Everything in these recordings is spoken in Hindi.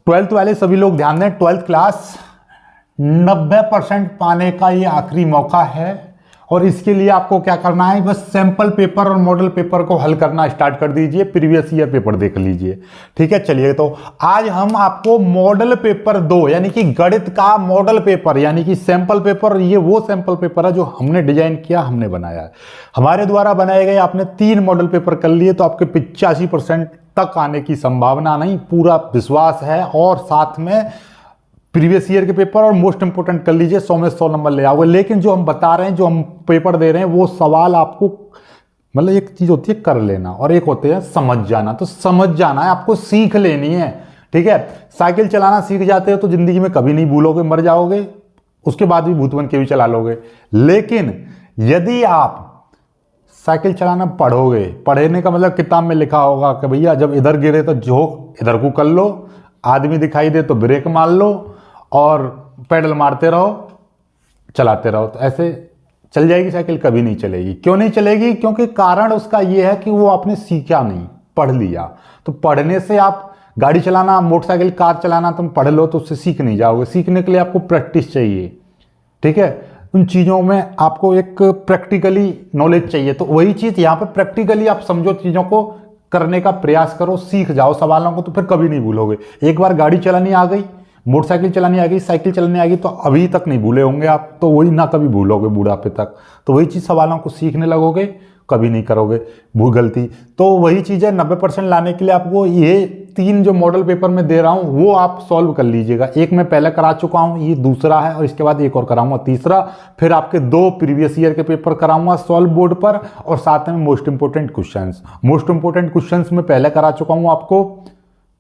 ट्वेल्थ वाले सभी लोग ध्यान दें, ट्वेल्थ क्लास 90% पाने का ये आखिरी मौका है और इसके लिए आपको क्या करना है, बस सैंपल पेपर और मॉडल पेपर को हल करना स्टार्ट कर दीजिए, प्रीवियस ईयर पेपर देख लीजिए। ठीक है, चलिए तो आज हम आपको मॉडल पेपर 2 यानी कि गणित का मॉडल पेपर यानी कि सैंपल पेपर, ये वो सैंपल पेपर है जो हमने डिजाइन किया, हमने बनाया है, हमारे द्वारा बनाए गए। आपने 3 मॉडल पेपर कर लिए तो आपके 85% तक आने की संभावना नहीं, पूरा विश्वास है। और साथ में प्रीवियस ईयर के पेपर और मोस्ट इंपोर्टेंट कर लीजिए, 100 में 100 नंबर ले आओगे। लेकिन जो हम बता रहे हैं, जो हम पेपर दे रहे हैं, वो सवाल आपको मतलब एक चीज होती है कर लेना और एक होते हैं समझ जाना। तो समझ जाना है, आपको सीख लेनी है। ठीक है, साइकिल चलाना सीख जाते हो तो जिंदगी में कभी नहीं भूलोगे, मर जाओगे उसके बाद भी भूत बन के भी चला लोगे। लेकिन यदि आप साइकिल चलाना पढ़ोगे, पढ़ने का मतलब किताब में लिखा होगा कि भैया जब इधर गिरे तो झोंक इधर को कर लो, आदमी दिखाई दे तो ब्रेक मार लो और पेडल मारते रहो, चलाते रहो, तो ऐसे चल जाएगी साइकिल, कभी नहीं चलेगी। क्यों नहीं चलेगी? क्योंकि कारण उसका यह है कि वो आपने सीखा नहीं, पढ़ लिया। तो पढ़ने से आप गाड़ी चलाना, मोटरसाइकिल, कार चलाना तुम पढ़ लो तो उससे सीख नहीं जाओगे। सीखने के लिए आपको प्रैक्टिस चाहिए। ठीक है, उन चीज़ों में आपको एक प्रैक्टिकली नॉलेज चाहिए। तो वही चीज़ यहाँ पे प्रैक्टिकली आप समझो, चीज़ों को करने का प्रयास करो, सीख जाओ सवालों को, तो फिर कभी नहीं भूलोगे। एक बार गाड़ी चलानी आ गई, मोटरसाइकिल चलानी आ गई, साइकिल चलानी आ गई, तो अभी तक नहीं भूले होंगे आप, तो वही ना कभी भूलोगे बुढ़ापे तक। तो वही चीज़ सवालों को सीखने लगोगे, कभी नहीं करोगे भूल गलती। तो वही चीज़ है, 90% लाने के लिए आपको ये 3 जो मॉडल पेपर में दे रहा हूँ वो आप सॉल्व कर लीजिएगा। एक मैं पहले करा चुका हूँ, ये दूसरा है, और इसके बाद एक और कराऊंगा, तीसरा। फिर आपके 2 प्रीवियस ईयर के पेपर कराऊंगा सॉल्व बोर्ड पर, और साथ में most important questions. Most important questions में पहले करा चुका हूँ आपको,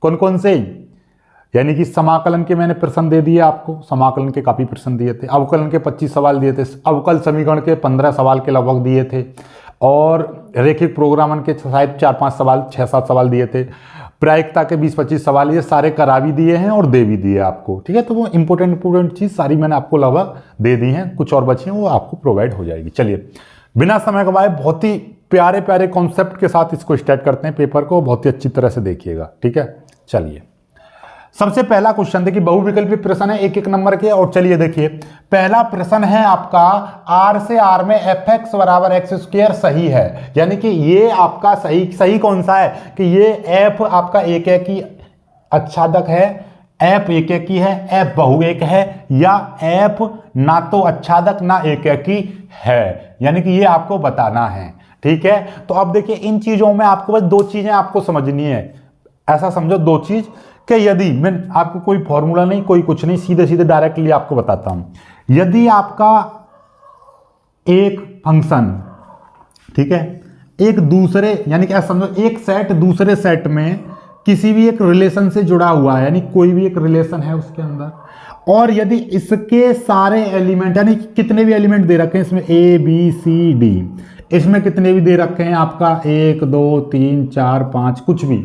कौन कौन से, यानी कि समाकलन के मैंने प्रश्न दे दिए आपको, समाकलन के काफ़ी प्रश्न दिए थे, अवकलन के 25 सवाल दिए थे, अवकल समीकरण के 15 सवाल के लगभग दिए थे, और रेखिक प्रोग्रामन के शायद 4-5 सवाल, 6-7 सवाल दिए थे, प्रायिकता के 20-25 सवाल, ये सारे करा भी दिए हैं और दे भी दिए आपको। ठीक है, तो वो इंपोर्टेंट चीज़ सारी मैंने आपको लगभग दे दी हैं, कुछ और बची हैं वो आपको प्रोवाइड हो जाएगी। चलिए बिना समय गवाए बहुत ही प्यारे प्यारे कॉन्सेप्ट के साथ इसको स्टार्ट करते हैं, पेपर को बहुत ही अच्छी तरह से देखिएगा। ठीक है, चलिए सबसे पहला क्वेश्चन देखिए, बहुविकल्पी प्रश्न है, 1-1 नंबर के। और चलिए देखिए, पहला प्रश्न है आपका, R से R में fx बराबर x² सही है। यानी कि ये आपका सही कौन सा है कि ये f आपका एक की अच्छादक है, f एक की है, f बहुएक है, या f ना तो अच्छादक ना एक की है। यानी कि ये आपको बताना है। ठीक है, तो अब देखिए इन चीजों में आपको बस 2 चीजें आपको समझनी है। ऐसा समझो 2 चीज कि यदि मैं आपको कोई फॉर्मूला नहीं, कोई कुछ नहीं, सीधे सीधे डायरेक्टली आपको बताता हूं। यदि आपका एक फंक्शन, ठीक है, एक दूसरे यानी कि ऐसा समझो एक सेट दूसरे सेट में किसी भी एक रिलेशन से जुड़ा हुआ है, यानी कोई भी एक रिलेशन है उसके अंदर, और यदि इसके सारे एलिमेंट यानी कितने भी एलिमेंट दे रखे हैं इसमें A B C D, इसमें कितने भी दे रखे हैं आपका 1 2 3 4 5 कुछ भी।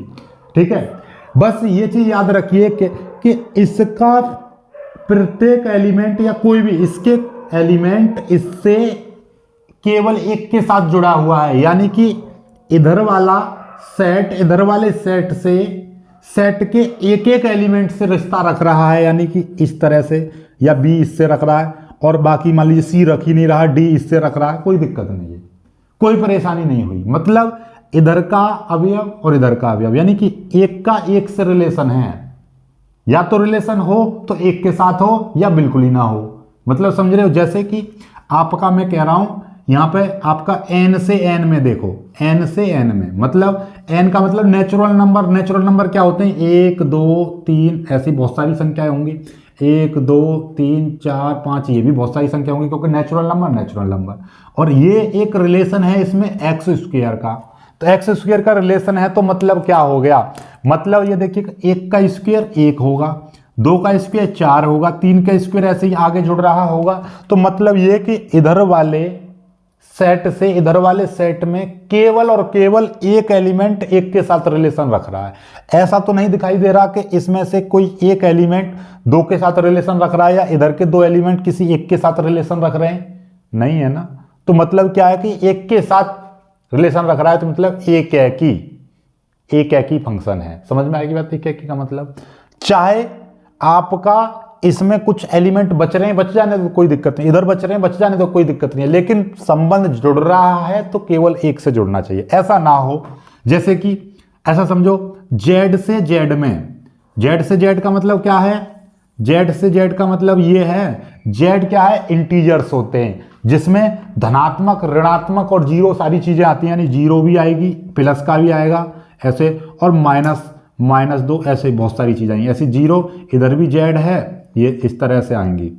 ठीक है, बस ये चीज याद रखिए कि इसका प्रत्येक एलिमेंट या कोई भी इसके एलिमेंट इससे केवल एक के साथ जुड़ा हुआ है। यानी कि इधर वाला सेट इधर वाले सेट से सेट के एक एक एलिमेंट से रिश्ता रख रहा है, यानी कि इस तरह से, या B इससे रख रहा है और बाकी मान लीजिए C रख ही नहीं रहा, D इससे रख रहा है, कोई दिक्कत नहीं है, कोई परेशानी नहीं हुई। मतलब इधर का अवयव और इधर का अवयव, यानी कि एक का एक से रिलेशन है, या तो रिलेशन हो तो एक के साथ हो या बिल्कुल ही ना हो। मतलब समझ रहे हो, जैसे कि आपका मैं कह रहा हूं यहां पे आपका n से n में देखो, n से n में मतलब n का मतलब नेचुरल नंबर। नेचुरल नंबर क्या होते हैं? 1 2 3, ऐसी बहुत सारी संख्याएं होंगी, 1 2 3 4 5, ये भी बहुत सारी संख्या होंगी क्योंकि नेचुरल नंबर। और ये एक रिलेशन है इसमें x² का, तो x² का रिलेशन है, तो मतलब क्या हो गया? मतलब ये देखिए 1 का स्क्वायर 1 होगा, 2 का स्क्वायर 4 होगा, 3 का स्क्वायर ऐसे ही आगे जुड़ रहा होगा। तो मतलब ये कि इधर वाले सेट से इधर वाले सेट में केवल और केवल एक एलिमेंट एक के साथ रिलेशन रख रहा है। ऐसा तो नहीं दिखाई दे रहा कि इसमें से कोई एक एलिमेंट 2 के साथ रिलेशन रख रहा है, या इधर के 2 एलिमेंट किसी एक के साथ रिलेशन रख रहे हैं, नहीं है ना। तो मतलब क्या है कि एक के साथ रिलेशन रख रहा है, तो मतलब एक है कि फंक्शन है। समझ में आएगी बात? एक है कि का मतलब। चाहे आपका इसमें कुछ एलिमेंट बच रहे हैं, बच जाने तो कोई दिक्कत नहीं, इधर बच रहे हैं, बच जाने तो कोई दिक्कत नहीं है, लेकिन संबंध जुड़ रहा है तो केवल एक से जुड़ना चाहिए। ऐसा ना हो जैसे कि ऐसा समझो जेड से जेड में, जेड से जेड का मतलब क्या है, जेड से जेड का मतलब ये है, जेड क्या है, इंटीजर्स होते हैं जिसमें धनात्मक, ऋणात्मक और जीरो सारी चीजें आती हैं, यानी जीरो भी आएगी, प्लस का भी आएगा ऐसे, और -2 ऐसे बहुत सारी चीजें आएंगी। ऐसे जीरो इधर भी जेड है, ये इस तरह से आएंगी,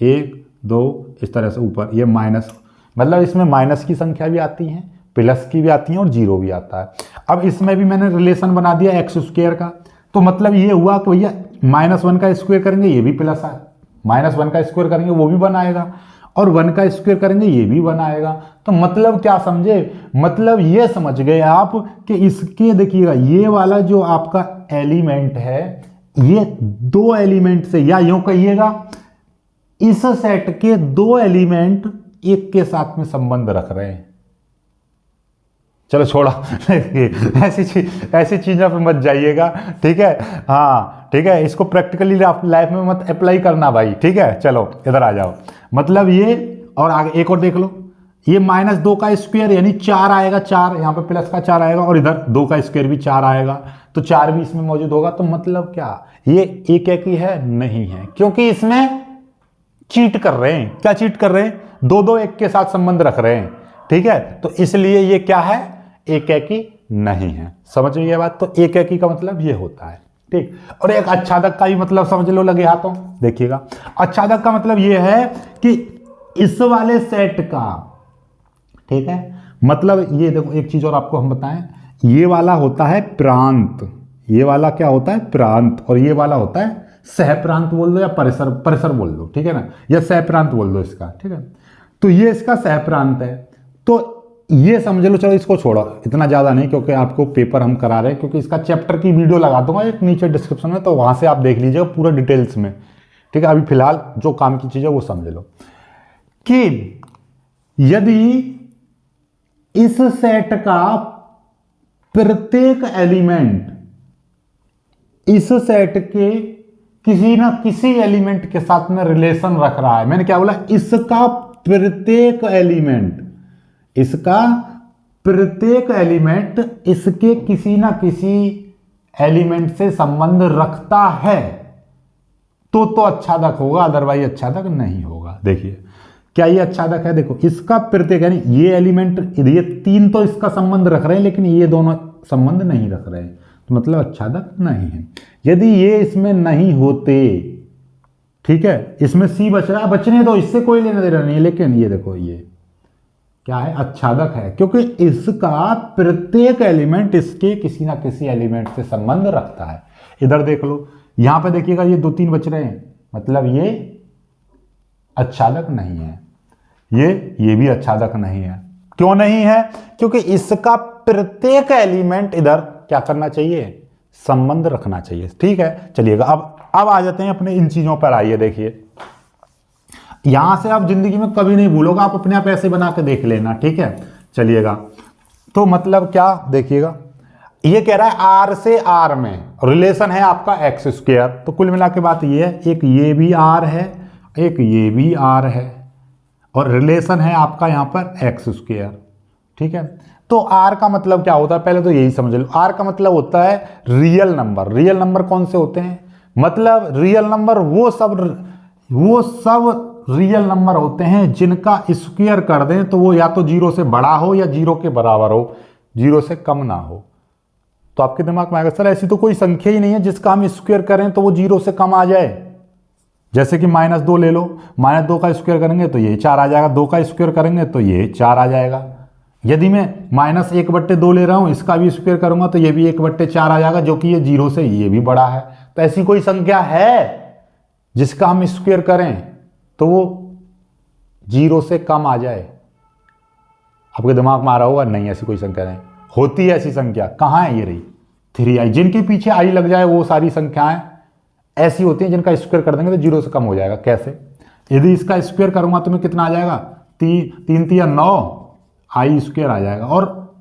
1 2 इस तरह से ऊपर, ये माइनस, मतलब इसमें माइनस की संख्या भी आती है, प्लस की भी आती है और जीरो भी आता है। अब इसमें भी मैंने रिलेशन बना दिया x² का, तो मतलब ये हुआ कि भैया -1 का स्क्वायर करेंगे ये भी प्लस है, -1 का स्क्वायर करेंगे वो भी 1 आएगा, और 1 का स्क्वायर करेंगे ये भी 1 आएगा। तो मतलब क्या समझे, मतलब ये समझ गए आप कि इसके देखिएगा ये वाला जो आपका एलिमेंट है, ये 2 एलिमेंट से, या यूं कहिएगा इस सेट के 2 एलिमेंट एक के साथ में संबंध रख रहे हैं। चलो छोड़ा ऐसी चीजों पे मत जाइएगा, ठीक है, हाँ ठीक है, इसको प्रैक्टिकली लाइफ में मत अप्लाई करना भाई, ठीक है। चलो इधर आ जाओ, मतलब ये, और आगे एक और देख लो, ये -2 का स्क्वायर यानी 4 आएगा, 4 यहाँ पे प्लस का 4 आएगा, और इधर 2 का स्क्वायर भी 4 आएगा, तो 4 भी इसमें मौजूद होगा। तो मतलब क्या, ये एक ही है, नहीं है, क्योंकि इसमें चीट कर रहे हैं। क्या चीट कर रहे हैं, 2 एक के साथ संबंध रख रहे हैं, ठीक है, तो इसलिए ये क्या है, एक नहीं है। समझ में ये बात, तो एक का मतलब ये होता है, ठीक। और एक अच्छादक का भी मतलब समझ लो लगे हाथों, देखिएगा अच्छादक का मतलब ये है कि इस वाले सेट का, ठीक है, मतलब ये देखो एक चीज और आपको हम बताएं, ये वाला होता है प्रांत, ये वाला क्या होता है, प्रांत, और ये वाला होता है सहप्रांत बोल दो या परिसर बोल दो, ठीक है ना, या सहप्रांत बोल दो इसका, ठीक है। तो ये इसका सहप्रांत है, तो ये समझ लो। चलो इसको छोड़ो, इतना ज्यादा नहीं, क्योंकि आपको पेपर हम करा रहे हैं, क्योंकि इसका चैप्टर की वीडियो लगा दूंगा एक नीचे डिस्क्रिप्शन में, तो वहां से आप देख लीजिएगा पूरा डिटेल्स में, ठीक है। अभी फिलहाल जो काम की चीज है वो समझ लो कि यदि इस सेट का प्रत्येक एलिमेंट इस सेट के किसी ना किसी एलिमेंट के साथ में रिलेशन रख रहा है, मैंने क्या बोला, इसका प्रत्येक एलिमेंट, इसका प्रत्येक एलिमेंट इसके किसी ना किसी एलिमेंट से संबंध रखता है, तो अच्छादक होगा, अदरवाइज अच्छादक नहीं होगा। देखिए क्या ये अच्छादक है, देखो इसका प्रत्येक, यानी ये एलिमेंट, ये 3 तो इसका संबंध रख रहे हैं, लेकिन ये दोनों संबंध नहीं रख रहे हैं, तो मतलब अच्छादक नहीं है। यदि ये इसमें नहीं होते, ठीक है, इसमें सी बच रहा है, बचने दो, इससे कोई लेना देना नहीं है, लेकिन ये देखो ये क्या है, अच्छादक है, क्योंकि इसका प्रत्येक एलिमेंट इसके किसी ना किसी एलिमेंट से संबंध रखता है। इधर देख लो, यहां पे देखिएगा ये 2-3 बच रहे हैं, मतलब ये अच्छादक नहीं है, ये भी अच्छादक नहीं है। क्यों नहीं है, क्योंकि इसका प्रत्येक एलिमेंट इधर क्या करना चाहिए, संबंध रखना चाहिए, ठीक है। चलिएगा अब आ जाते हैं अपने इन चीजों पर। आइए देखिए, यहां से आप जिंदगी में कभी नहीं भूलोगे, आप अपने आप ऐसे बना के देख लेना, ठीक है। चलिएगा, तो मतलब क्या, देखिएगा ये कह रहा है आर से आर में रिलेशन है आपका x², तो कुल मिला के बात ये है, एक ये भी आर है, एक ये भी आर है, और रिलेशन है आपका यहां पर x², ठीक है। तो आर का मतलब क्या होता है, पहले तो यही समझ लो, आर का मतलब होता है रियल नंबर। रियल नंबर कौन से होते हैं, मतलब रियल नंबर वो सब रियल नंबर होते हैं जिनका स्क्वायर कर दें तो वो या तो 0 से बड़ा हो या 0 के बराबर हो, 0 से कम ना हो। तो आपके दिमाग में आएगा सर ऐसी तो कोई संख्या ही नहीं है जिसका हम स्क्वायर करें तो वो 0 से कम आ जाए। जैसे कि -2 ले लो, -2 का स्क्वायर करेंगे तो ये 4 आ जाएगा, 2 का स्क्वायर करेंगे तो ये 4 आ जाएगा। यदि मैं -1/2 ले रहा हूं, इसका भी स्क्वायर करूंगा तो ये भी 1/4 आ जाएगा, जो कि ये 0 से ये भी बड़ा है। तो ऐसी कोई संख्या है जिसका हम स्क्वायर करें तो वो 0 से कम आ जाए? आपके दिमाग में आ रहा होगा नहीं, ऐसी कोई संख्या नहीं होती है। ऐसी संख्या कहाँ है, ये रही 3i, जिनके पीछे i लग जाए वो सारी संख्याएं ऐसी होती हैं जिनका स्क्वायर कर देंगे तो 0 से कम हो जाएगा। कैसे, यदि इसका स्क्वायर करूंगा तो मैं कितना आ जाएगा, 3 या 9 i² आ जाएगा। और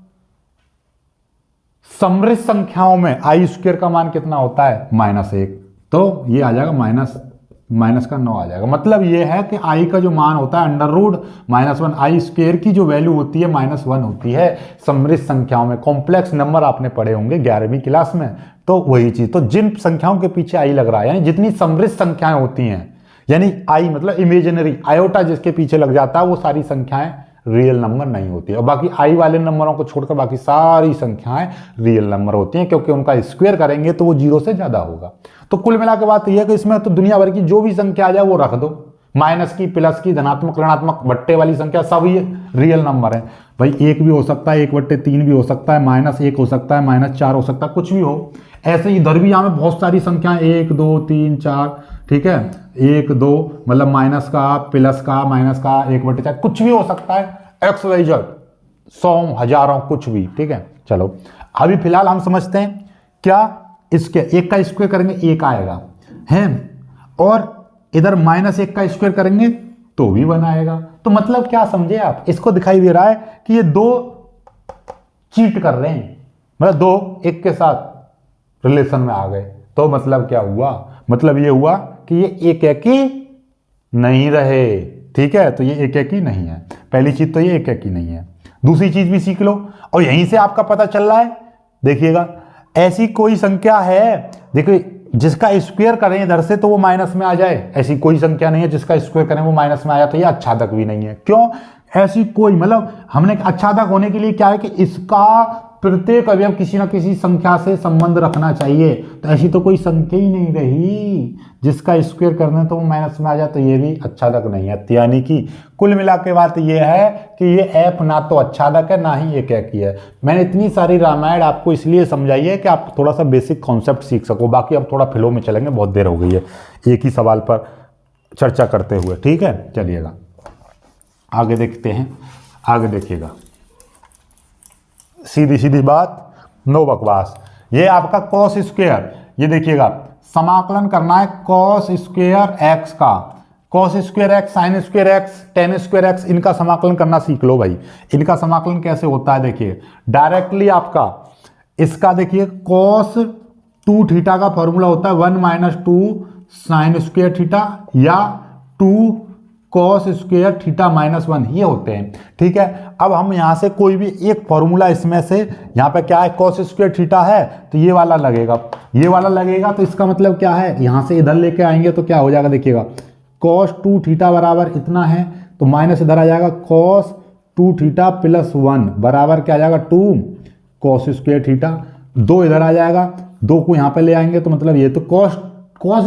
समृद्ध संख्याओं में i² का मान कितना होता है, -1, तो ये आ जाएगा माइनस का 9 आ जाएगा। मतलब ये है कि आई का जो मान होता है √-1, आई स्क्वायर की जो वैल्यू होती है -1 होती है समृद्ध संख्याओं में। कॉम्प्लेक्स नंबर आपने पढ़े होंगे 11वीं क्लास में, तो वही चीज। तो जिन संख्याओं के पीछे आई लग रहा है, यानी जितनी समृद्ध संख्याएं होती हैं, यानी आई मतलब इमेजिनरी, आयोटा जिसके पीछे लग जाता है वो सारी संख्याएं रियल नंबर नहीं होती है। और बाकी आई वाले नंबरों को छोड़कर बाकी सारी संख्याएं रियल नंबर होती हैं, क्योंकि उनका स्क्वायर करेंगे तो वो 0 से ज्यादा होगा। तो कुल मिला के बात यह है कि इसमें तो दुनिया भर की जो भी संख्या आ जाए वो रख दो, माइनस की, प्लस की, धनात्मक, ऋणात्मक, बट्टे वाली संख्या, सब ये रियल नंबर है भाई। 1 भी हो सकता है, 1/3 भी हो सकता है, -1 हो सकता है, -4 हो सकता है, कुछ भी हो। ऐसे ही इधर भी यहाँ में बहुत सारी संख्याएं 1 2 3 4, ठीक है, 1 2 मतलब माइनस का, प्लस का, माइनस का, 1/4, कुछ भी हो सकता है, XYZ, 100 हजारों, कुछ भी, ठीक है। चलो अभी फिलहाल हम समझते हैं क्या इसके 1 का स्क्वायर करेंगे 1 आएगा है, और इधर -1 का स्क्वायर करेंगे तो भी 1 आएगा। तो मतलब क्या समझे आप, इसको दिखाई दे रहा है कि ये दो चीट कर रहे हैं, मतलब दो एक के साथ रिलेशन में आ गए। तो मतलब क्या हुआ, मतलब ये हुआ कि ये एक ही नहीं रहे, ठीक है। तो ये एक ही नहीं है, पहली चीज तो ये एक ही नहीं है। दूसरी चीज भी सीख लो, और यहीं से आपका पता चल रहा है, देखिएगा ऐसी कोई संख्या है, देखिए जिसका स्क्वायर करें इधर से तो वो माइनस में आ जाए, ऐसी कोई संख्या नहीं है जिसका स्क्वायर करें वो माइनस में आ जाए। तो ये अच्छादक भी नहीं है। क्यों ऐसी कोई, मतलब हमने अच्छादक होने के लिए क्या है कि इसका प्रत्येक अवयव किसी ना किसी संख्या से संबंध रखना चाहिए। तो ऐसी तो कोई संख्या ही नहीं रही जिसका स्क्वायर करना तो वो माइनस में आ जाए, तो ये भी अच्छादक नहीं है। यानी कि कुल मिला के बात ये है कि ये एफ ना तो अच्छादक है ना ही एक है। मैंने इतनी सारी रामायण आपको इसलिए समझाई है कि आप थोड़ा सा बेसिक कॉन्सेप्ट सीख सको। बाकी अब थोड़ा फ्लो में चलेंगे, बहुत देर हो गई है एक ही सवाल पर चर्चा करते हुए, ठीक है। चलिएगा आगे देखते हैं, आगे देखिएगा, सीधी सीधी बात, नो बकवास। ये आपका कॉस स्क्वायर, ये देखिएगा समाकलन करना है कॉस स्क्वायर एक्स का, cos square x, sine square x, ten square x, इनका समाकलन करना सीख लो भाई। इनका समाकलन कैसे होता है देखिए, डायरेक्टली आपका इसका देखिए कॉस 2 थीटा का फॉर्मूला होता है 1 - 2 साइन स्क्वायर थीटा या 2 कॉस स्क्वायर थीटा -1, ये होते हैं, ठीक है। अब हम यहां से कोई भी एक फॉर्मूला इसमें से, यहां पे क्या है कॉस स्क्वायर थीटा है तो ये वाला लगेगा, ये वाला लगेगा। तो इसका मतलब क्या है, यहां से इधर लेके आएंगे तो क्या हो जाएगा देखिएगा, कॉस 2 थीटा बराबर इतना है तो माइनस इधर आ जाएगा कॉस 2 थीटा +1 बराबर क्या आ जाएगा 2 कॉस स्क्वायर थीटा। 2 इधर आ जाएगा, 2 को यहां पे ले आएंगे तो मतलब ये तो कॉस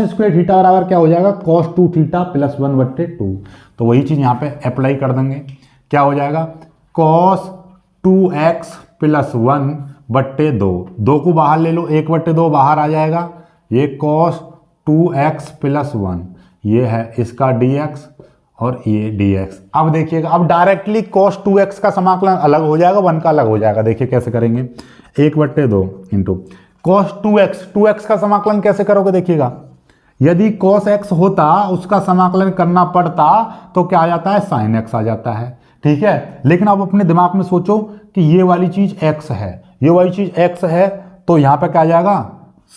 स्क्वायर थीटा बराबर क्या हो जाएगा cos 2 थीटा +1/2। तो वही चीज यहाँ पे अप्लाई कर देंगे, क्या हो जाएगा cos 2x +1/2। 2 को बाहर ले लो, 1/2 बाहर आ जाएगा, ये cos 2x +1, ये है इसका dx और ये dx। अब देखिएगा, अब डायरेक्टली cos 2x का समाकलन अलग हो जाएगा, 1 का अलग हो जाएगा। देखिए कैसे करेंगे, 1/2 इंटू cos 2x का समाकलन कैसे करोगे देखिएगा, यदि cos x होता उसका समाकलन करना पड़ता तो क्या आ जाता है sin x आ जाता है, ठीक है। लेकिन अब अपने दिमाग में सोचो कि ये वाली चीज x है, ये वाली चीज x है, तो यहां पे क्या आ जाएगा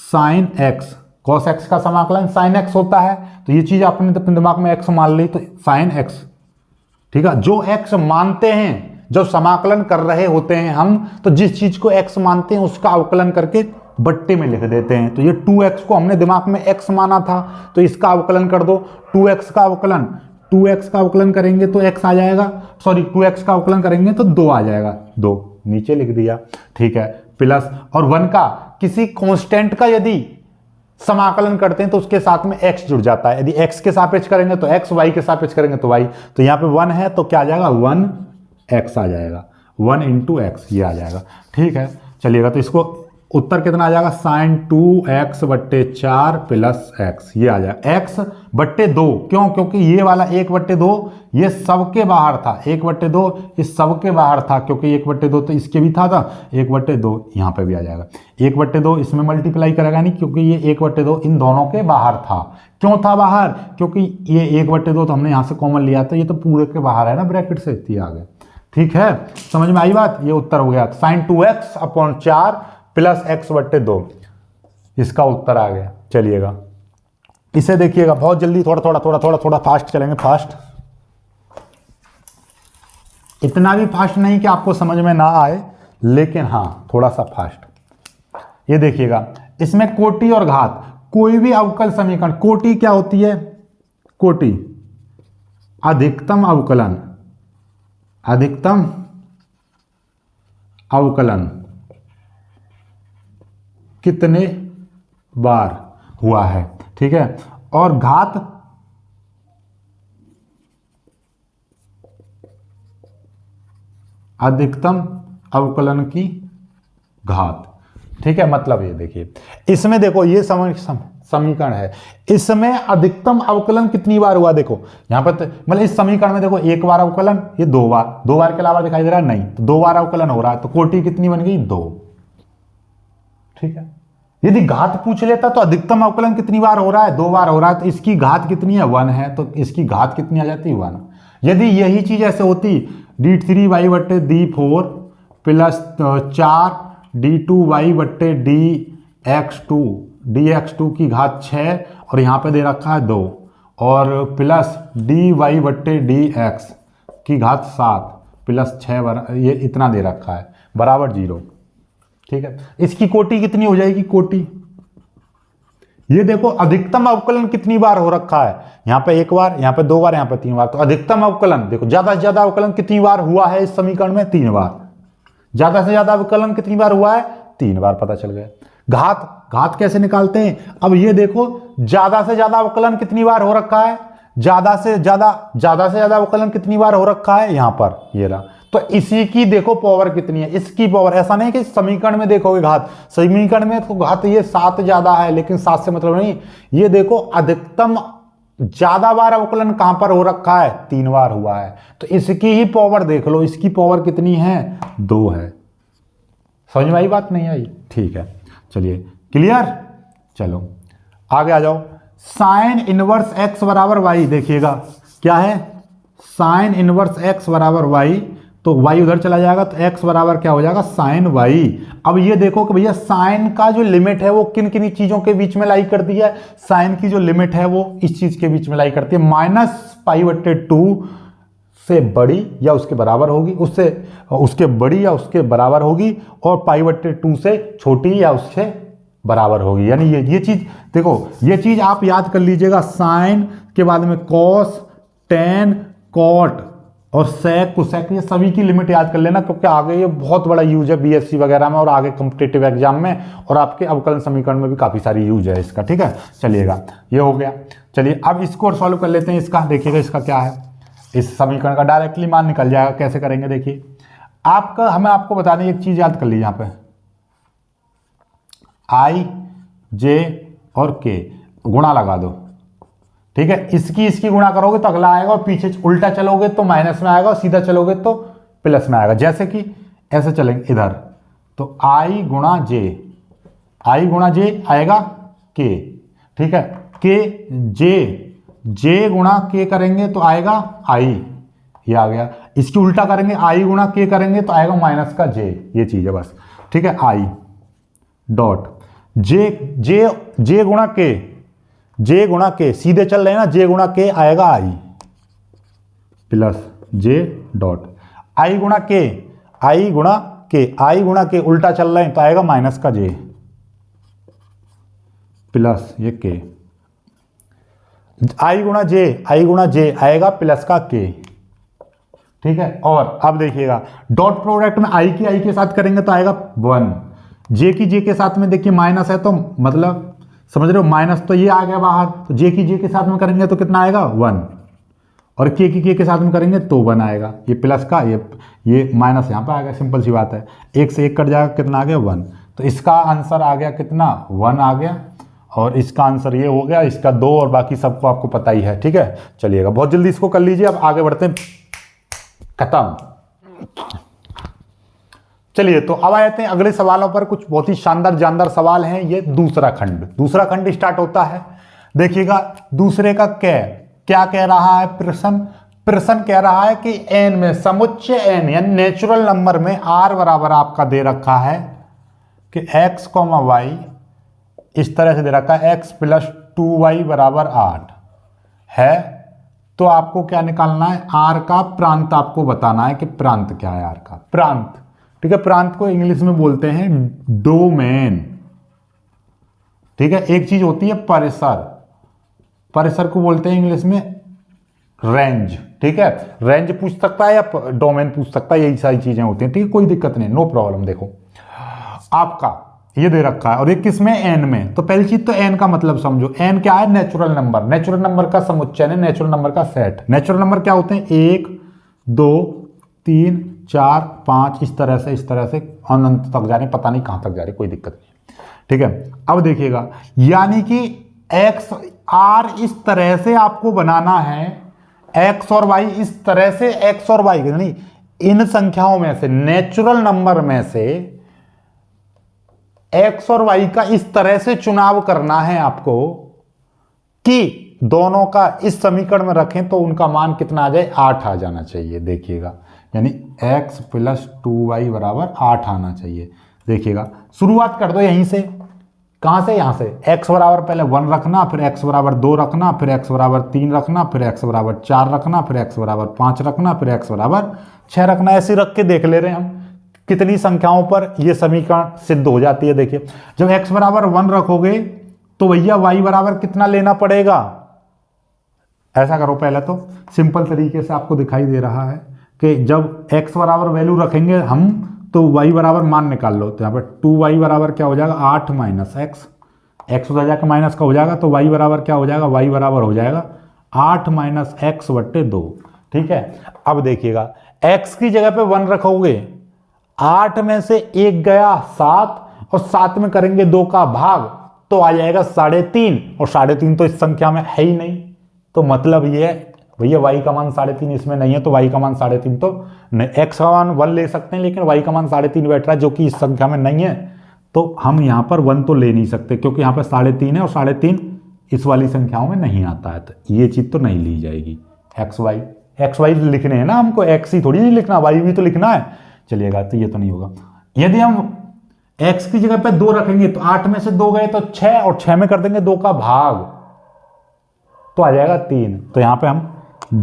sin x, cos x का समाकलन sin x होता है, तो ये चीज आपने अपने दिमाग में x मान ली तो sin x, ठीक है। जो x मानते हैं, जब समाकलन कर रहे होते हैं हम, तो जिस चीज को x मानते हैं उसका अवकलन करके बट्टे में लिख देते हैं। तो ये 2x को हमने दिमाग में x माना था तो इसका अवकलन कर दो, 2x का अवकलन करेंगे तो x आ जाएगा, सॉरी 2x का अवकलन करेंगे तो 2 आ जाएगा, 2 नीचे लिख दिया, ठीक है। प्लस और 1 का किसी कांस्टेंट का यदि समाकलन करते हैं तो उसके साथ में x जुड़ जाता है, यदि x के सापेक्ष करेंगे तो x, y के सापेक्ष करेंगे तो y। तो यहाँ पे 1 है तो क्या आ जाएगा 1x आ जाएगा, 1 × x ये आ जाएगा, ठीक है। चलिएगा तो इसको उत्तर कितना आ जाएगा sin 2x/4 + x, ये आ जाएगा x/2। क्यों, क्योंकि ये वाला 1/2 ये सबके बाहर था, 1/2 इस सबके बाहर था, क्योंकि 1/2 तो इसके भी था 1/2 यहाँ पे भी आ जाएगा, 1/2 इसमें मल्टीप्लाई करेगा नहीं, क्योंकि ये 1/2 इन दोनों के बाहर था। क्यों था बाहर, क्योंकि ये 1/2 तो हमने यहाँ से कॉमन लिया था, ये तो पूरे के बाहर है ना ब्रैकेट से, ये आ गया, ठीक है। समझ में आई बात, ये उत्तर हो गया sin 2x/4 + x/2, इसका उत्तर आ गया। चलिएगा इसे देखिएगा बहुत जल्दी, थोड़ा थोड़ा थोड़ा थोड़ा थोड़ा फास्ट चलेंगे, फास्ट, इतना भी फास्ट नहीं कि आपको समझ में ना आए, लेकिन हाँ थोड़ा सा फास्ट। ये देखिएगा, इसमें कोटि और घात, कोई भी अवकल समीकरण, कोटि क्या होती है, कोटि अधिकतम अवकलन, अधिकतम अवकलन कितने बार हुआ है, ठीक है। और घात अधिकतम अवकलन की घात, ठीक है। मतलब ये देखिए, इसमें देखो ये समीकरण है, इसमें अधिकतम अवकलन कितनी बार हुआ, देखो यहां पर मतलब इस समीकरण में देखो एक बार अवकलन, ये दो बार के अलावा दिखाई दे रहा है नहीं, तो दो बार अवकलन हो रहा है, तो कोटि कितनी बन गई, 2, ठीक है। यदि घात पूछ लेता तो अधिकतम अवकलन कितनी बार हो रहा है, 2 बार हो रहा है, तो इसकी घात कितनी है, 1 है, तो इसकी घात कितनी आ जाती, 1। यदि यही चीज ऐसे होती, d3y/d4 प्लस 4 d2y/d dx2 की घात 6 और यहाँ पे दे रखा है 2 और प्लस dy/dx की घात 7 प्लस 6 ये इतना दे रखा है बराबर 0, ठीक है। इसकी कोटि कितनी हो जाएगी, कोटि, ये देखो अधिकतम अवकलन कितनी बार हो रखा है, यहाँ पे 1 बार, यहाँ पे 2 बार, यहाँ पे 3 बार, तो अधिकतम अवकलन देखो ज्यादा से ज्यादा अवकलन कितनी बार हुआ है इस समीकरण में, 3 बार। ज्यादा से ज्यादा अवकलन कितनी बार हुआ है, 3 बार, पता चल गया। घात कैसे निकालते हैं, अब ये देखो ज्यादा से ज्यादा अवकलन कितनी बार हो रखा है, ज्यादा से ज्यादा अवकलन कितनी बार हो रखा है, यहां पर ये रहा, तो इसी की देखो पावर कितनी है, इसकी पावर, ऐसा नहीं कि समीकरण में देखोगे घात, समीकरण में तो घात ये 7 ज्यादा है, लेकिन 7 से मतलब नहीं, ये देखो अधिकतम ज्यादा बार अवकलन कहां पर हो रखा है, 3 बार हुआ है, तो इसकी ही पावर देख लो, इसकी पावर कितनी है, 2 है। समझ में आई बात, नहीं आई, ठीक है, चलिए क्लियर। चलो आगे आ जाओ, साइन इनवर्स एक्स बराबर वाई, देखिएगा क्या है, साइन इनवर्स एक्स बराबर वाई, तो y उधर चला जाएगा तो x बराबर क्या हो जाएगा, साइन y। अब ये देखो कि भैया साइन का जो लिमिट है वो किन किन चीजों के बीच में लाई करती है, साइन की जो लिमिट है वो इस चीज के बीच में लाई करती है, -π/2 से बड़ी या उसके बराबर होगी, उसके बड़ी या उसके बराबर होगी, और π/2 से छोटी या उससे बराबर होगी। यानी ये चीज देखो, ये चीज आप याद कर लीजिएगा, साइन के बाद में कॉस, टेन, कॉट और सेक, कोसेक, ये सभी की लिमिट याद कर लेना, क्योंकि आगे ये बहुत बड़ा यूज है बीएससी वगैरह में और आगे कॉम्पिटिटिव एग्जाम में, और आपके अवकलन समीकरण में भी काफी सारी यूज है इसका, ठीक है। चलिएगा ये हो गया, चलिए अब इसको और सॉल्व कर लेते हैं। इसका देखिएगा, इसका क्या है, इस समीकरण का डायरेक्टली मान निकल जाएगा। कैसे करेंगे, देखिए आपको बता दें, एक चीज याद कर लीजिए, यहाँ पे आई, जे और के गुणा लगा दो, ठीक है। इसकी गुणा करोगे तो अगला आएगा, और पीछे उल्टा चलोगे तो माइनस में आएगा, और सीधा चलोगे तो प्लस में आएगा। जैसे कि ऐसे चलेंगे इधर, तो आई गुणा जे आएगा के, ठीक है, के जे गुणा के करेंगे तो आएगा आई, ये आ गया। इसकी उल्टा करेंगे, आई गुणा के करेंगे तो आएगा माइनस का जे, ये चीज है बस, ठीक है। आई डॉट जे गुणा के सीधे चल रहे हैं ना, जे गुणा के आएगा आई प्लस जे डॉट आई गुणा के उल्टा चल रहे हैं तो आएगा माइनस का जे प्लस ये के, आई गुणा जे आएगा प्लस का के, ठीक है। और अब देखिएगा डॉट प्रोडक्ट में आई के साथ करेंगे तो आएगा 1, जे के साथ में देखिए माइनस है तो मतलब समझ रहे हो, माइनस तो ये आ गया बाहर, तो जे के साथ में करेंगे तो कितना आएगा 1, और के साथ में करेंगे तो 1 आएगा, ये प्लस का ये माइनस यहाँ पे आएगा, सिंपल सी बात है, 1 से 1 कट जाएगा, कितना आ गया 1, तो इसका आंसर आ गया कितना 1 आ गया, और इसका आंसर ये हो गया, इसका 2, और बाकी सबको आपको पता ही है, ठीक है। चलिएगा बहुत जल्दी इसको कर लीजिए, अब आगे बढ़ते हैं, खत्म। चलिए तो अब आते हैं अगले सवालों पर, कुछ बहुत ही शानदार जानदार सवाल हैं। ये दूसरा खंड स्टार्ट होता है। देखिएगा दूसरे का क्या कह रहा है, प्रश्न कह रहा है कि n में समुच्चय n यानी नेचुरल नंबर में r बराबर आपका दे रखा है कि x, y इस तरह से दे रखा है x प्लस 2y बराबर 8 है, तो आपको क्या निकालना है, r का प्रांत आपको बताना है कि प्रांत क्या है, r का प्रांत। ठीक है, प्रांत को इंग्लिश में बोलते हैं डोमेन। ठीक है, एक चीज होती है परिसर, परिसर को बोलते हैं इंग्लिश में रेंज। ठीक है, रेंज पूछ सकता है या डोमेन पूछ सकता है, यही सारी चीजें होती हैं। ठीक है, कोई दिक्कत नहीं, नो प्रॉब्लम। देखो आपका ये दे रखा है और ये किस में, एन में। तो पहली चीज तो एन का मतलब समझो, एन क्या है, नेचुरल नंबर। नेचुरल नंबर का समुच्चय है, नेचुरल नंबर का सेट। नेचुरल नंबर क्या होते हैं, 1 2 3 4 5, इस तरह से अनंत तक जा रहे, पता नहीं कहां तक जा रहे, कोई दिक्कत नहीं। ठीक है, अब देखिएगा, यानी कि एक्स आर इस तरह से आपको बनाना है, एक्स और वाई इस तरह से, एक्स और वाई नहीं, इन संख्याओं में से, नेचुरल नंबर में से एक्स और वाई का इस तरह से चुनाव करना है आपको कि दोनों का इस समीकरण में रखें तो उनका मान कितना आ जाए, 8 आ जाना चाहिए। देखिएगा, यानी x प्लस 2y बराबर 8 आना चाहिए। देखिएगा, शुरुआत कर दो यहीं से, कहां से, यहां से। x बराबर पहले 1 रखना, फिर x बराबर 2 रखना, फिर x बराबर 3 रखना, फिर x बराबर 4 रखना, फिर x बराबर 5 रखना, फिर x बराबर 6 रखना। ऐसे रख के देख ले रहे हैं हम कितनी संख्याओं पर यह समीकरण सिद्ध हो जाती है। देखिए, जब x बराबर 1 रखोगे तो भैया y बराबर कितना लेना पड़ेगा, ऐसा करो, पहले तो सिंपल तरीके से आपको दिखाई दे रहा है कि जब x बराबर वैल्यू रखेंगे हम तो y बराबर मान निकाल लो। तो यहाँ पर 2y बराबर क्या हो जाएगा, 8 माइनस एक्स, एक्स उधर जाकर माइनस का हो जाएगा, तो y बराबर क्या हो जाएगा, y बराबर हो जाएगा 8 माइनस एक्स बट्टे 2। ठीक है, अब देखिएगा, x की जगह पे 1 रखोगे, 8 में से 1 गया 7 और 7 में करेंगे 2 का भाग तो आ जाएगा 3.5, और 3.5 तो इस संख्या में है ही नहीं। तो मतलब ये है भैया y का मान 3.5 इसमें नहीं है, तो y का मान 3.5 तो नहीं, x का मान 1 ले सकते हैं लेकिन y का मान 3.5 बैठ रहा है जो कि इस संख्या में नहीं है, तो हम यहाँ पर 1 तो ले नहीं सकते क्योंकि यहाँ पर 3.5 है और 3.5 इस वाली संख्याओं में नहीं आता है, तो ये चीज तो नहीं ली जाएगी। एक्स वाई लिखने हैं ना हमको, x ही थोड़ी नहीं लिखना, y भी तो लिखना है। चलिएगा, तो ये तो नहीं होगा। यदि हम x की जगह पे 2 रखेंगे तो 8 में से 2 गए तो 6, और 6 में कर देंगे 2 का भाग तो आ जाएगा 3। तो यहाँ पे हम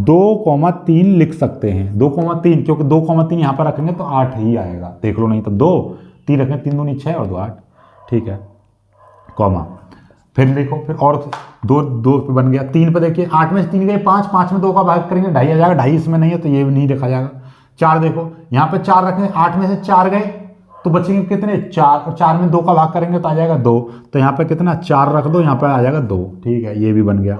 2,3 लिख सकते हैं, 2,3, क्योंकि 2,3 यहाँ पर रखेंगे तो 8 ही आएगा। देख लो, नहीं तो 2 3 रखेंगे, 3 दूनी 6 और 2 8। ठीक है, कॉमा, फिर लिखो, फिर और 2 पे बन गया। 3 पे देखिए, 8 में से 3 गए 5, 5 में 2 का भाग करेंगे 2.5 आ जाएगा, 2.5 इसमें नहीं है तो ये भी नहीं लिखा जाएगा। 4 देखो, यहाँ पे 4 रखेंगे, 8 में से 4 गए तो बचेंगे कितने, 4, और 4 में 2 का भाग करेंगे तो आ जाएगा 2, तो यहाँ पे कितना, 4 रख दो, यहाँ पे आ जाएगा 2। ठीक है, ये भी बन गया।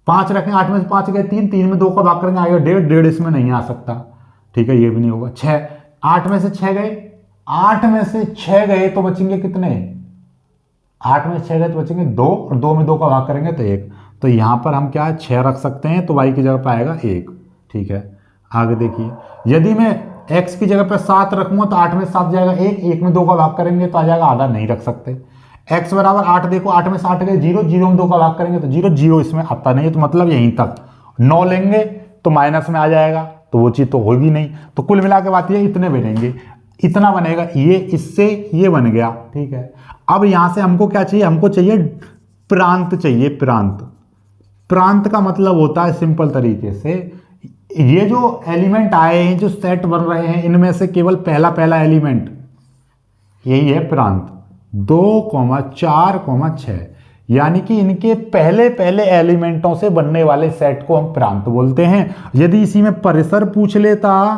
5 रखें, 8 में से 5 गए 3, 3 में 2 का भाग करेंगे आएगा 1.5, 1.5 इसमें नहीं आ सकता। ठीक है, ये भी नहीं होगा। 6, 8 में से 6 गए, 8 में से 6 गए तो बचेंगे कितने, 8 में 6 गए तो बचेंगे 2, और 2 में 2 का भाग करेंगे तो 1, तो यहाँ पर हम क्या 6 रख सकते हैं, तो y की जगह पर आएगा 1। ठीक है, आगे देखिए, यदि मैं x की जगह पर 7 रखूंगा तो 8 में 7 जाएगा 1, 1 में 2 का भाग करेंगे तो आ जाएगा आधा, नहीं रख सकते। x बराबर 8 देखो, 8 में 7 गए 0, 0 में 2 का भाग करेंगे तो 0, 0 इसमें आता नहीं है, तो मतलब यहीं तक। 9 लेंगे तो माइनस में आ जाएगा, तो वो चीज़ तो होगी नहीं। तो कुल मिला के बात ये, इतने बनेंगे, इतना बनेगा, ये इससे ये बन गया। ठीक है, अब यहाँ से हमको क्या चाहिए, हमको चाहिए प्रांत चाहिए, प्रांत। प्रांत का मतलब होता है सिंपल तरीके से, ये जो एलिमेंट आए हैं, जो सेट बन रहे हैं, इनमें से केवल पहला एलिमेंट यही है प्रांत। 2, 4, 6, यानी कि इनके पहले एलिमेंटों से बनने वाले सेट को हम प्रांत बोलते हैं। यदि इसी में परिसर पूछ लेता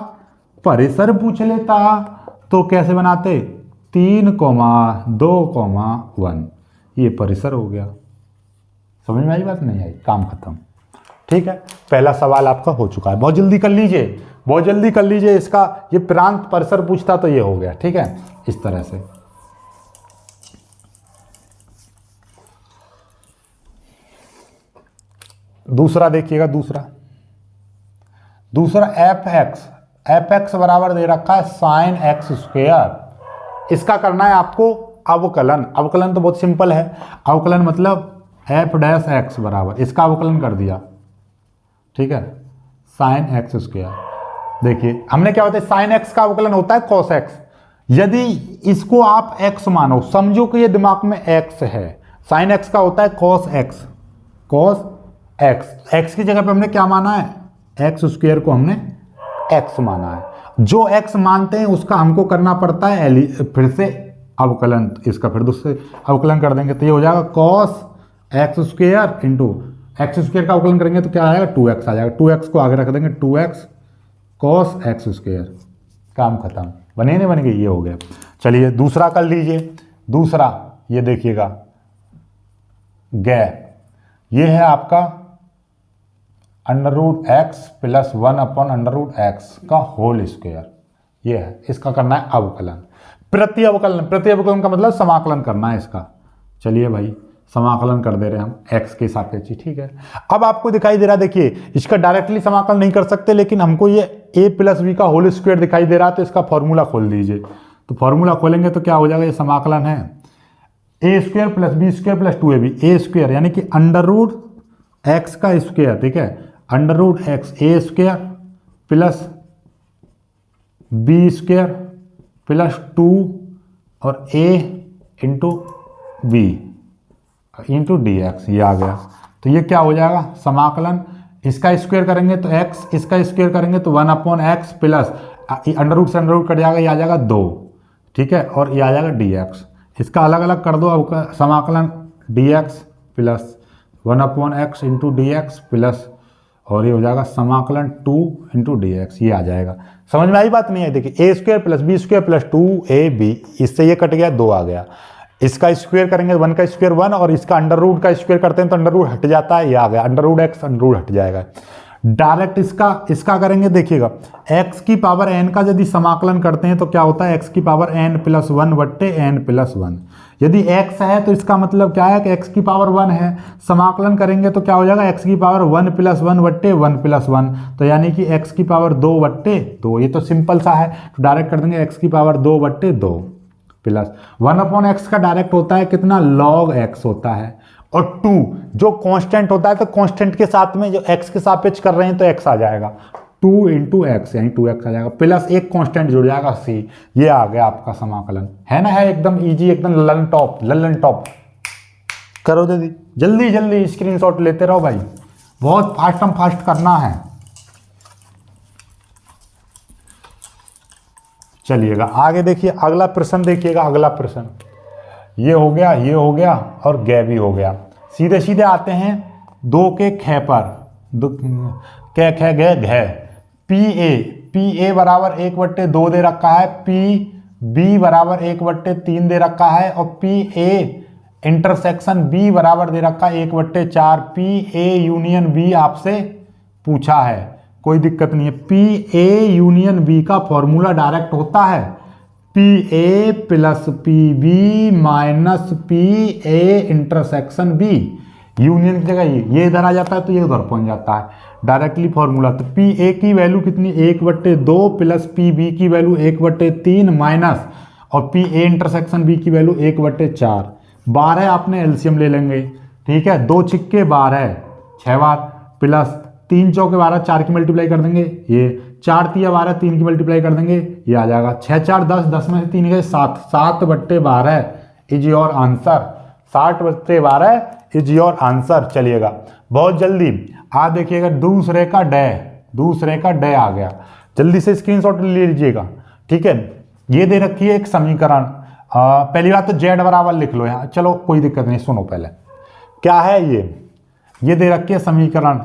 तो कैसे बनाते, 3, 2, 1, ये परिसर हो गया। समझ में आई बात, नहीं आई, काम खत्म। ठीक है, पहला सवाल आपका हो चुका है, बहुत जल्दी कर लीजिए, इसका ये प्रांत परिसर पूछता तो ये हो गया। ठीक है, इस तरह से। दूसरा देखिएगा, दूसरा एफ एक्स बराबर दे रखा है साइन एक्स स्क्वायर। इसका करना है आपको अवकलन। अवकलन तो बहुत सिंपल है, अवकलन मतलब एफ डैश एक्स बराबर, इसका अवकलन कर दिया। ठीक है, साइन एक्स स्क्वायर। देखिए हमने क्या होता है, साइन एक्स का अवकलन होता है कॉस एक्स, यदि इसको आप x मानो, समझो कि ये दिमाग में x है, साइन x का होता है cos x, cos x, x की जगह पे हमने क्या माना है, एक्स स्क्वायर को हमने x माना है। जो x मानते हैं उसका हमको करना पड़ता है फिर से अवकलन, इसका फिर दूसरे अवकलन कर देंगे तो ये हो जाएगा cos x square into x square का अवकलन करेंगे तो क्या आएगा 2x आ जाएगा, 2x को आगे रख देंगे 2x cos x स्क्वायर, काम खत्म, बने नहीं बन गई, ये हो गया। चलिए दूसरा कर लीजिए, दूसरा ये देखिएगा गैप, ये है आपका under root x plus 1 upon under root x का होल स्क्वायर, ये है, इसका करना है अवकलन, प्रति अवकलन, प्रति अवकलन का मतलब समाकलन करना है इसका। चलिए भाई समाकलन कर दे रहे हैं हम x के सापेक्ष, ठीक है। अब आपको दिखाई दे रहा है, देखिए इसका डायरेक्टली समाकलन नहीं कर सकते, लेकिन हमको ये a प्लस बी का होल स्क्वायर दिखाई दे रहा है, तो इसका फॉर्मूला खोल दीजिए। तो फॉर्मूला खोलेंगे तो क्या हो जाएगा, ये समाकलन है a square plus b square plus 2ab, a square यानी कि अंडर रूट एक्स का स्क्वायर, ठीक है, under root x a square plus b square plus 2 और a into b into d x, ये आ गया। तो ये क्या हो जाएगा समाकलन, इसका स्क्वायर करेंगे तो x, इसका स्क्वायर करेंगे तो 1 upon x plus under root से अंडर रूट कट जाएगा, ये आ जाएगा 2, ठीक है, और ये आ जाएगा डी एक्स। इसका अलग अलग कर दो अब समाकलन, D x plus 1 upon x into d x plus, और ये हो जाएगा समाकलन 2 इंटू डी एक्स, ये आ जाएगा। समझ में आई बात नहीं है, देखिए a square plus b square plus 2ab, इससे ये कट गया, 2 आ गया, इसका स्क्वायर करेंगे 1 का स्क्वायर 1 और इसका अंडर रूट का स्क्वायर करते हैं तो अंडर रूट हट जाता है, ये आ गया under root x, under root हट जाएगा। डायरेक्ट इसका करेंगे, देखिएगा x की पावर n का यदि समाकलन करते हैं तो क्या होता है, x की पावर n प्लस 1 बट्टे n प्लस 1, यदि x है तो इसका मतलब क्या है कि x की पावर 1 है, समाकलन करेंगे तो क्या हो जाएगा x की पावर 1 प्लस 1 बट्टे 1 प्लस 1, तो यानी कि x की पावर 2 बट्टे 2, ये तो सिंपल सा है, तो डायरेक्ट कर देंगे x की पावर 2 बट्टे 2 प्लस 1 अपॉन एक्स का डायरेक्ट होता है कितना, log x होता है, और 2 जो कांस्टेंट होता है तो कांस्टेंट के साथ में जो x के सापेक्ष कर रहे हैं तो x आ जाएगा, 2 इंटू एक्स यानी 2x आ जाएगा, प्लस एक कांस्टेंट जुड़ जाएगा c, ये आ गया आपका समाकलन, है ना, है एकदम इजी, एकदम ललन टॉप करो दीदी, जल्दी जल्दी स्क्रीनशॉट लेते रहो भाई, बहुत फास्ट करना है। चलिएगा आगे देखिए, अगला प्रश्न देखिएगा, अगला प्रश्न ये हो गया और गै भी हो गया। सीधे सीधे आते हैं 2 के ख पर, कै ख गै घै, पी ए बराबर 1/2 दे रखा है, पी बी बराबर 1/3 दे रखा है, और पी ए इंटरसेक्शन बी बराबर दे रखा है 1/4, पी ए यूनियन बी आपसे पूछा है, कोई दिक्कत नहीं है। पी ए यूनियन बी का फॉर्मूला डायरेक्ट होता है P A plus P B minus P A intersection B, union की जगह ये इधर आ जाता है तो ये उधर पहुंच जाता है, डायरेक्टली फॉर्मूला। तो पी ए की वैल्यू कितनी, 1/2 प्लस पी बी की वैल्यू 1/3 माइनस, और पी ए इंटरसेक्शन बी की वैल्यू 1/4, 12 आपने एलसीएम ले लेंगे, ठीक है, 2 छिक्के 12, 6 बार, प्लस 3 चौके 12, 4 की मल्टीप्लाई कर देंगे, ये 4 तिया 12, 3 की मल्टीप्लाई कर देंगे, ये आ जाएगा 6 4 10, 10 में से 3 गए 7, 7/12 is your answer, 60/12 is your answer. चलिएगा बहुत जल्दी आप देखिएगा, दूसरे का डे आ गया, जल्दी से स्क्रीनशॉट ले लीजिएगा, ठीक है। ये दे रखी है एक समीकरण, पहली बात तो जेड बराबर लिख लो यहाँ, चलो कोई दिक्कत नहीं, सुनो पहले क्या है ये दे रखी है समीकरण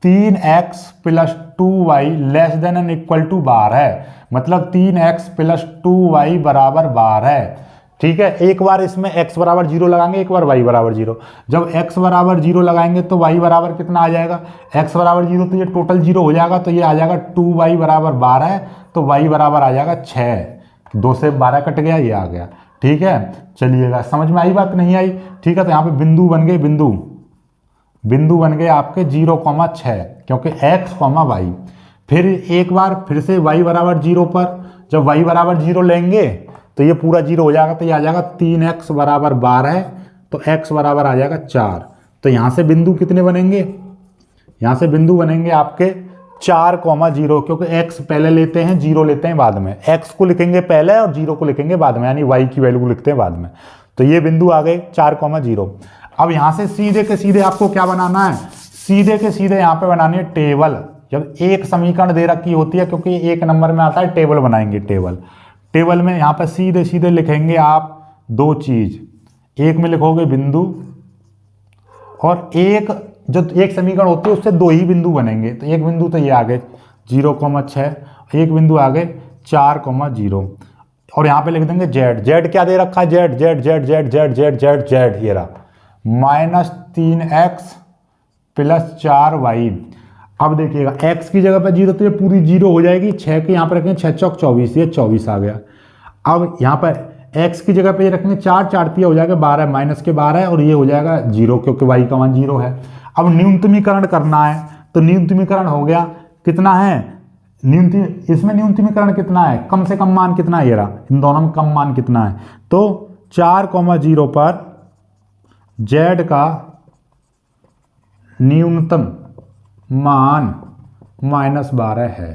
3x plus 2y less than and equal to 12 है, मतलब 3x प्लस 2y बराबर 12 है, ठीक है। एक बार इसमें x बराबर 0 लगाएंगे, एक बार y बराबर 0, जब x बराबर 0 लगाएंगे तो y बराबर कितना आ जाएगा, x बराबर 0 तो ये टोटल 0 हो जाएगा, तो ये आ जाएगा 2y बराबर 12, तो y बराबर आ जाएगा 6, 2 से 12 कट गया, ये आ गया, ठीक है। चलिएगा समझ में आई बात नहीं आई, ठीक है। तो यहाँ पे बिंदु बन गए, बिंदु बन गए आपके 0,6, क्योंकि x, y, फिर एक बार फिर से y बराबर 0 पर, जब y बराबर 0 लेंगे तो ये पूरा 0 हो जाएगा, तो ये आ जाएगा 3x बराबर 12, तो x बराबर आ जाएगा 4, तो यहाँ से बिंदु कितने बनेंगे, यहाँ से बिंदु बनेंगे आपके 4,0 क्योंकि x पहले लेते हैं, 0 लेते हैं बाद में। x को लिखेंगे पहले और 0 को लिखेंगे बाद में, यानी y की वैल्यू को लिखते हैं बाद में। तो ये बिंदु आ गए 4,0। अब यहाँ से सीधे के सीधे आपको क्या बनाना है, सीधे के सीधे यहाँ पे बनानी है टेबल। जब एक समीकरण दे रखी होती है, क्योंकि एक नंबर में आता है, टेबल बनाएंगे। टेबल में यहाँ पे सीधे सीधे लिखेंगे आप दो चीज, एक में लिखोगे बिंदु और एक जो एक समीकरण होती है उससे दो ही बिंदु बनेंगे। तो एक बिंदु तो ये आ गए 0,6, एक बिंदु आ गए 4,0 और यहाँ पे लिख देंगे जेड। जेड क्या दे रखा है, Z Z Z Z Z Z Z Z ये रहा -3x + 4y। अब देखिएगा x की जगह पे 0 तो ये पूरी 0 हो जाएगी, 6 के यहाँ पे रखेंगे 6 चौक 24, ये 24 आ गया। अब यहाँ पर x की जगह पे ये रखेंगे 4 4 हो जाएगा 12 -12 और ये हो जाएगा 0 क्योंकि y का मान 0 है। अब न्यूनतमीकरण करना है, तो न्यूनतमीकरण हो गया कितना है, इसमें न्यूनतमीकरण कितना है, कम से कम मान कितना है, ये रहा, इन दोनों में कम मान कितना है। तो 4,0 पर z का न्यूनतम मान -12 है।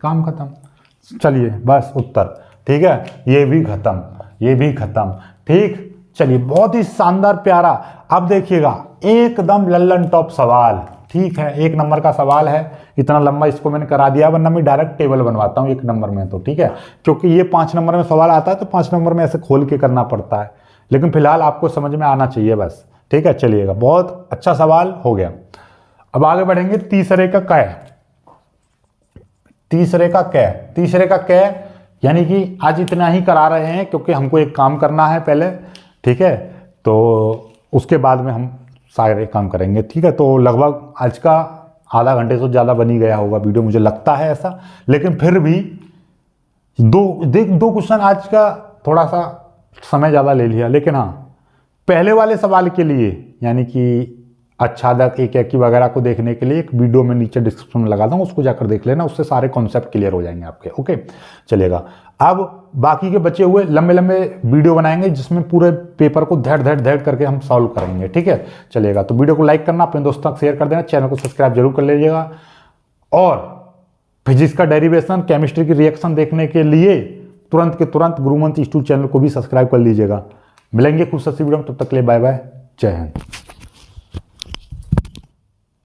काम खत्म। चलिए बस उत्तर, ठीक है, ये भी खत्म, ये भी खत्म। ठीक, चलिए बहुत ही शानदार प्यारा। अब देखिएगा एकदम लल्लन टॉप सवाल, ठीक है, 1 नंबर का सवाल है। इतना लंबा इसको मैंने करा दिया, वरना मैं डायरेक्ट टेबल बनवाता हूँ 1 नंबर में, तो ठीक है, क्योंकि ये 5 नंबर में सवाल आता है तो 5 नंबर में ऐसे खोल के करना पड़ता है, लेकिन फिलहाल आपको समझ में आना चाहिए बस, ठीक है। चलिएगा, बहुत अच्छा सवाल हो गया। अब आगे बढ़ेंगे तीसरे का कै। तीसरे का कै यानी कि आज इतना ही करा रहे हैं क्योंकि हमको एक काम करना है पहले, ठीक है, तो उसके बाद में हम सारे काम करेंगे, ठीक है। तो लगभग आज का आधा घंटे से ज़्यादा बन ही गया होगा वीडियो, मुझे लगता है ऐसा, लेकिन फिर भी दो क्वेश्चन आज का थोड़ा सा समय ज़्यादा ले लिया, लेकिन हाँ पहले वाले सवाल के लिए यानी कि आच्छादक एकाकी वगैरह को देखने के लिए एक वीडियो में नीचे डिस्क्रिप्शन में लगा दूँ, उसको जाकर देख लेना, उससे सारे कॉन्सेप्ट क्लियर हो जाएंगे आपके। ओके, चलेगा। अब बाकी के बचे हुए लंबे लंबे वीडियो बनाएंगे जिसमें पूरे पेपर को धड़ करके हम सॉल्व करेंगे, ठीक है। चलेगा, तो वीडियो को लाइक करना, अपने दोस्तों तक शेयर कर देना, चैनल को सब्सक्राइब जरूर कर लीजिएगा और फिजिक्स का डेरिवेशन, केमिस्ट्री की रिएक्शन देखने के लिए तुरंत के तुरंत गुरुमंत्र इंस्टीट्यूट चैनल को भी सब्सक्राइब कर लीजिएगा। मिलेंगे कुछ अच्छी वीडियो में, तब तक के लिए बाय बाय, जय हिंद।